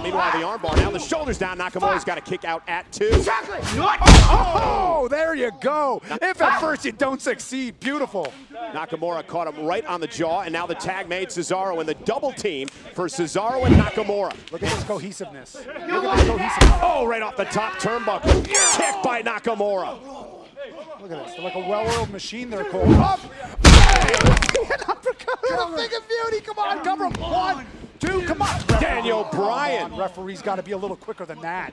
Meanwhile, the armbar, now the shoulders down. Nakamura's got to kick out at 2. Oh, there you go. If at first you don't succeed, beautiful. Nakamura caught him right on the jaw, and now the tag made Cesaro in the double team for Cesaro and Nakamura. Look at this cohesiveness. Look at this cohesiveness. Oh, right off the top turnbuckle. Kick by Nakamura. Look at this. They're like a well-oiled machine there, Cole. Up! An uppercut! A thing of beauty. Come on, cover him. 1, 2, come on. Daniel Bryan. Referee's got to be a little quicker than that.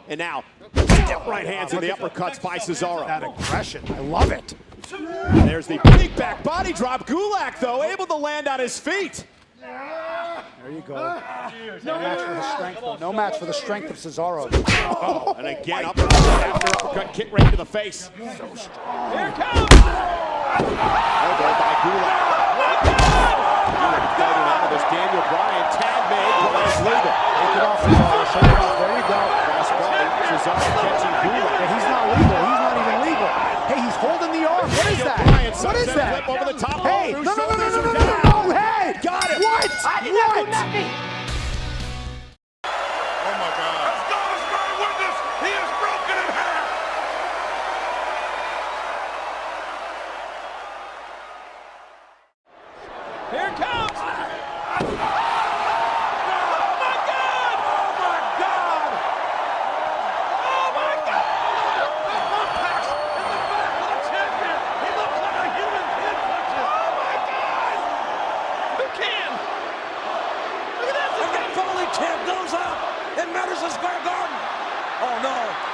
And now, step right hands in the uppercuts by Cesaro. That aggression. I love it. And there's the big back body drop. Gulak, though, able to land on his feet. There you go. No match for the strength, though. No match for the strength of Cesaro. Oh, and again, uppercut after uppercut, kick right to the face. So strong. Here it comes! Elbow by Gulak. Fighting out of this Daniel Bryan. Tag made, but it's legal. Take it off, Cesaro. Shake it off. There you go. Cesaro catching Gulak. Hey, he's not legal. He's not even legal. Hey, he's holding the arm. What is that? What is that? Over the top. Hey, no. Hey, got it. What? What? Oh my God. As God is my witness, he is broken in half. Here it comes! Champ goes up in Madison Square Garden. Oh no.